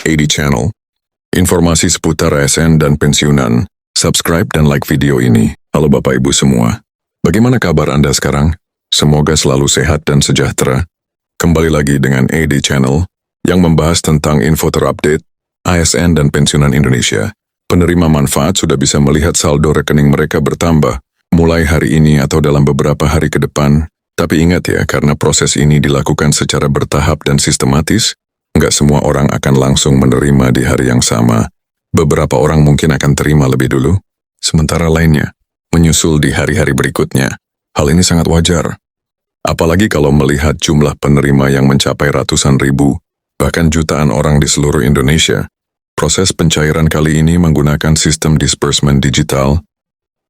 AD Channel. Informasi seputar ASN dan pensiunan. Subscribe dan like video ini. Halo Bapak Ibu semua. Bagaimana kabar Anda sekarang? Semoga selalu sehat dan sejahtera. Kembali lagi dengan AD Channel yang membahas tentang info terupdate ASN dan pensiunan Indonesia. Penerima manfaat sudah bisa melihat saldo rekening mereka bertambah mulai hari ini atau dalam beberapa hari ke depan. Tapi ingat ya, karena proses ini dilakukan secara bertahap dan sistematis, nggak semua orang akan langsung menerima di hari yang sama. Beberapa orang mungkin akan terima lebih dulu, sementara lainnya menyusul di hari-hari berikutnya. Hal ini sangat wajar. Apalagi kalau melihat jumlah penerima yang mencapai ratusan ribu, bahkan jutaan orang di seluruh Indonesia. Proses pencairan kali ini menggunakan sistem disbursement digital.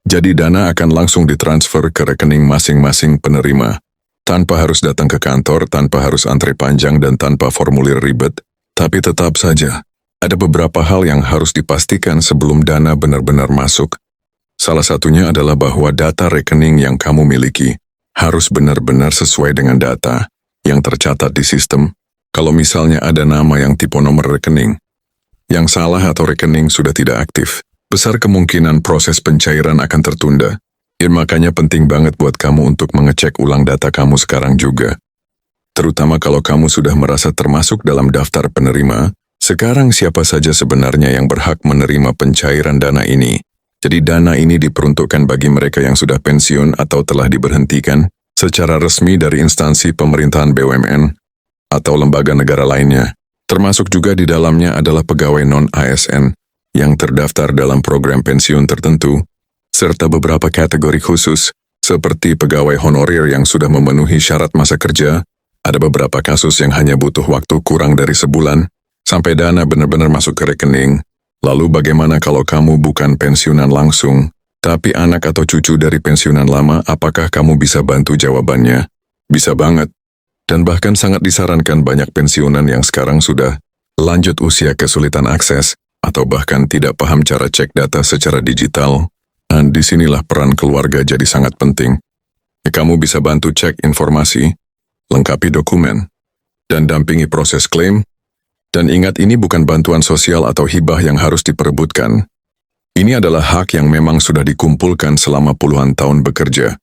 Jadi dana akan langsung ditransfer ke rekening masing-masing penerima, tanpa harus datang ke kantor, tanpa harus antri panjang dan tanpa formulir ribet. Tapi tetap saja, ada beberapa hal yang harus dipastikan sebelum dana benar-benar masuk. Salah satunya adalah bahwa data rekening yang kamu miliki harus benar-benar sesuai dengan data yang tercatat di sistem. Kalau misalnya ada nama yang tipe nomor rekening yang salah atau rekening sudah tidak aktif, besar kemungkinan proses pencairan akan tertunda. Ya, makanya penting banget buat kamu untuk mengecek ulang data kamu sekarang juga. Terutama kalau kamu sudah merasa termasuk dalam daftar penerima, sekarang siapa saja sebenarnya yang berhak menerima pencairan dana ini. Jadi dana ini diperuntukkan bagi mereka yang sudah pensiun atau telah diberhentikan secara resmi dari instansi pemerintahan BUMN atau lembaga negara lainnya. Termasuk juga di dalamnya adalah pegawai non-ASN yang terdaftar dalam program pensiun tertentu, serta beberapa kategori khusus, seperti pegawai honorer yang sudah memenuhi syarat masa kerja. Ada beberapa kasus yang hanya butuh waktu kurang dari sebulan, sampai dana benar-benar masuk ke rekening. Lalu bagaimana kalau kamu bukan pensiunan langsung, tapi anak atau cucu dari pensiunan lama, apakah kamu bisa bantu jawabannya? Bisa banget. Dan bahkan sangat disarankan banyak pensiunan yang sekarang sudah lanjut usia kesulitan akses, atau bahkan tidak paham cara cek data secara digital. Dan disinilah peran keluarga jadi sangat penting. Kamu bisa bantu cek informasi, lengkapi dokumen, dan dampingi proses klaim. Dan ingat, ini bukan bantuan sosial atau hibah yang harus diperebutkan. Ini adalah hak yang memang sudah dikumpulkan selama puluhan tahun bekerja.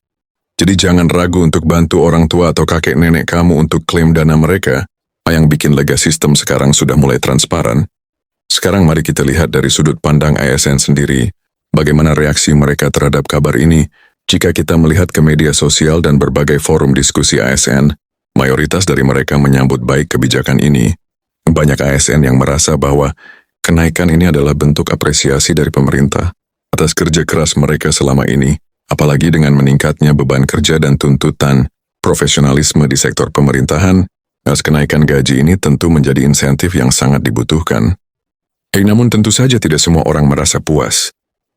Jadi jangan ragu untuk bantu orang tua atau kakek nenek kamu untuk klaim dana mereka. Yang bikin lega sistem sekarang sudah mulai transparan. Sekarang mari kita lihat dari sudut pandang ASN sendiri, bagaimana reaksi mereka terhadap kabar ini. Jika kita melihat ke media sosial dan berbagai forum diskusi ASN, mayoritas dari mereka menyambut baik kebijakan ini. Banyak ASN yang merasa bahwa kenaikan ini adalah bentuk apresiasi dari pemerintah atas kerja keras mereka selama ini, apalagi dengan meningkatnya beban kerja dan tuntutan profesionalisme di sektor pemerintahan. Kenaikan gaji ini tentu menjadi insentif yang sangat dibutuhkan. Namun tentu saja tidak semua orang merasa puas.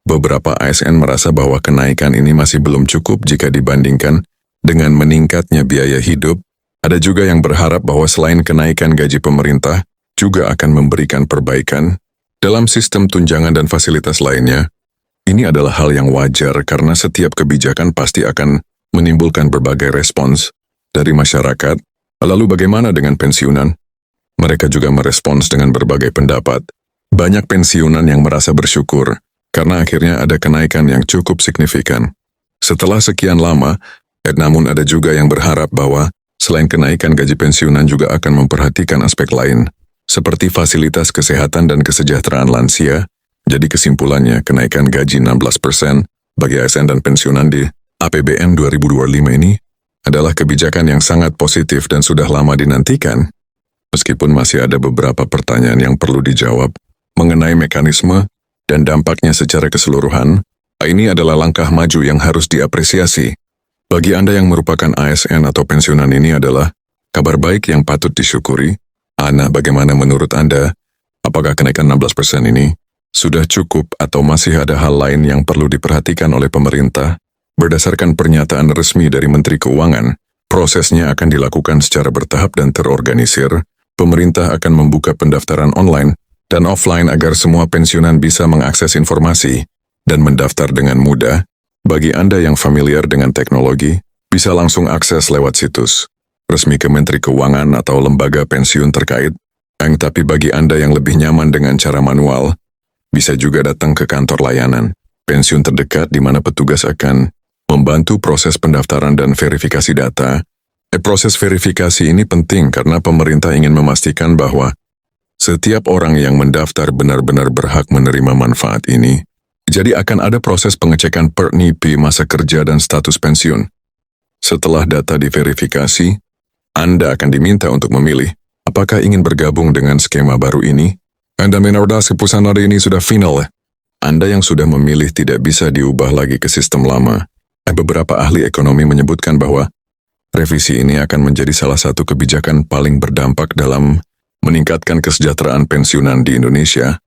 Beberapa ASN merasa bahwa kenaikan ini masih belum cukup jika dibandingkan dengan meningkatnya biaya hidup. Ada juga yang berharap bahwa selain kenaikan gaji pemerintah, juga akan memberikan perbaikan dalam sistem tunjangan dan fasilitas lainnya. Ini adalah hal yang wajar karena setiap kebijakan pasti akan menimbulkan berbagai respons dari masyarakat. Lalu bagaimana dengan pensiunan? Mereka juga merespons dengan berbagai pendapat. Banyak pensiunan yang merasa bersyukur karena akhirnya ada kenaikan yang cukup signifikan. Setelah sekian lama, namun ada juga yang berharap bahwa selain kenaikan gaji pensiunan juga akan memperhatikan aspek lain, seperti fasilitas kesehatan dan kesejahteraan lansia. Jadi kesimpulannya, kenaikan gaji 16% bagi ASN dan pensiunan di APBN 2025 ini adalah kebijakan yang sangat positif dan sudah lama dinantikan. Meskipun masih ada beberapa pertanyaan yang perlu dijawab mengenai mekanisme dan dampaknya secara keseluruhan, ini adalah langkah maju yang harus diapresiasi. Bagi Anda yang merupakan ASN atau pensiunan, ini adalah kabar baik yang patut disyukuri. Bagaimana menurut Anda? Apakah kenaikan 16% ini sudah cukup atau masih ada hal lain yang perlu diperhatikan oleh pemerintah? Berdasarkan pernyataan resmi dari Menteri Keuangan, prosesnya akan dilakukan secara bertahap dan terorganisir. Pemerintah akan membuka pendaftaran online dan offline agar semua pensiunan bisa mengakses informasi dan mendaftar dengan mudah. Bagi Anda yang familiar dengan teknologi, bisa langsung akses lewat situs resmi Kementerian Keuangan atau lembaga pensiun terkait. Tapi bagi Anda yang lebih nyaman dengan cara manual, bisa juga datang ke kantor layanan pensiun terdekat di mana petugas akan membantu proses pendaftaran dan verifikasi data. Proses verifikasi ini penting karena pemerintah ingin memastikan bahwa setiap orang yang mendaftar benar-benar berhak menerima manfaat ini. Jadi akan ada proses pengecekan per NIP, masa kerja, dan status pensiun. Setelah data diverifikasi, Anda akan diminta untuk memilih apakah ingin bergabung dengan skema baru ini. Anda menawarkan keputusan hari ini sudah final. Anda yang sudah memilih tidak bisa diubah lagi ke sistem lama. Beberapa ahli ekonomi menyebutkan bahwa revisi ini akan menjadi salah satu kebijakan paling berdampak dalam meningkatkan kesejahteraan pensiunan di Indonesia.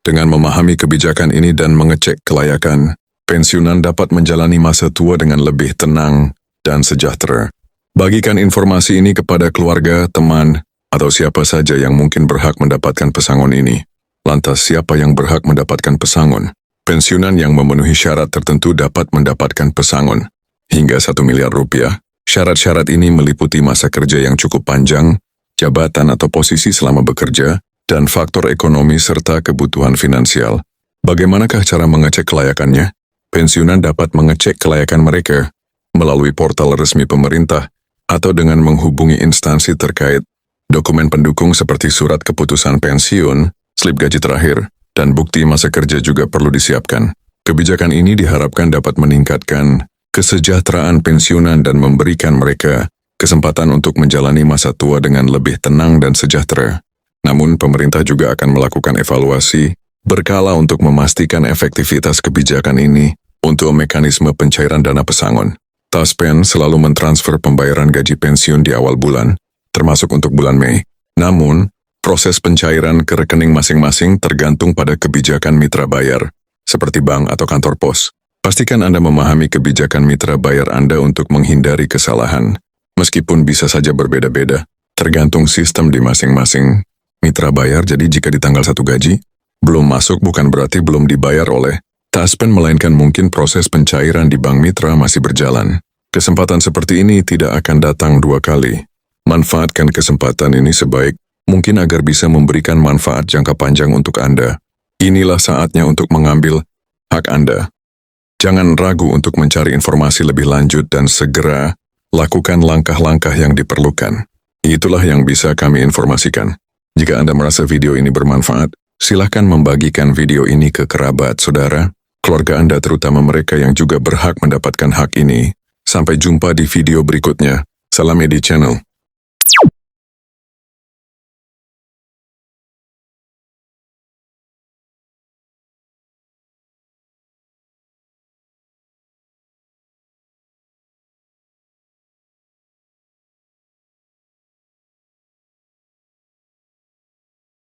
Dengan memahami kebijakan ini dan mengecek kelayakan, pensiunan dapat menjalani masa tua dengan lebih tenang dan sejahtera. Bagikan informasi ini kepada keluarga, teman, atau siapa saja yang mungkin berhak mendapatkan pesangon ini. Lantas siapa yang berhak mendapatkan pesangon? Pensiunan yang memenuhi syarat tertentu dapat mendapatkan pesangon hingga 1 miliar rupiah. Syarat-syarat ini meliputi masa kerja yang cukup panjang, jabatan atau posisi selama bekerja, dan faktor ekonomi serta kebutuhan finansial. Bagaimanakah cara mengecek kelayakannya? Pensiunan dapat mengecek kelayakan mereka melalui portal resmi pemerintah atau dengan menghubungi instansi terkait. Dokumen pendukung seperti surat keputusan pensiun, slip gaji terakhir, dan bukti masa kerja juga perlu disiapkan. Kebijakan ini diharapkan dapat meningkatkan kesejahteraan pensiunan dan memberikan mereka kesempatan untuk menjalani masa tua dengan lebih tenang dan sejahtera. Namun, pemerintah juga akan melakukan evaluasi berkala untuk memastikan efektivitas kebijakan ini untuk mekanisme pencairan dana pesangon. Taspen selalu mentransfer pembayaran gaji pensiun di awal bulan, termasuk untuk bulan Mei. Namun, proses pencairan ke rekening masing-masing tergantung pada kebijakan mitra bayar, seperti bank atau kantor pos. Pastikan Anda memahami kebijakan mitra bayar Anda untuk menghindari kesalahan, meskipun bisa saja berbeda-beda, tergantung sistem di masing-masing mitra bayar. Jadi jika di tanggal 1 gaji belum masuk bukan berarti belum dibayar oleh Taspen, melainkan mungkin proses pencairan di bank mitra masih berjalan. Kesempatan seperti ini tidak akan datang 2 kali. Manfaatkan kesempatan ini sebaik mungkin agar bisa memberikan manfaat jangka panjang untuk Anda. Inilah saatnya untuk mengambil hak Anda. Jangan ragu untuk mencari informasi lebih lanjut dan segera lakukan langkah-langkah yang diperlukan. Itulah yang bisa kami informasikan. Jika Anda merasa video ini bermanfaat, silakan membagikan video ini ke kerabat, saudara, keluarga Anda, terutama mereka yang juga berhak mendapatkan hak ini. Sampai jumpa di video berikutnya. Salam Edi Channel.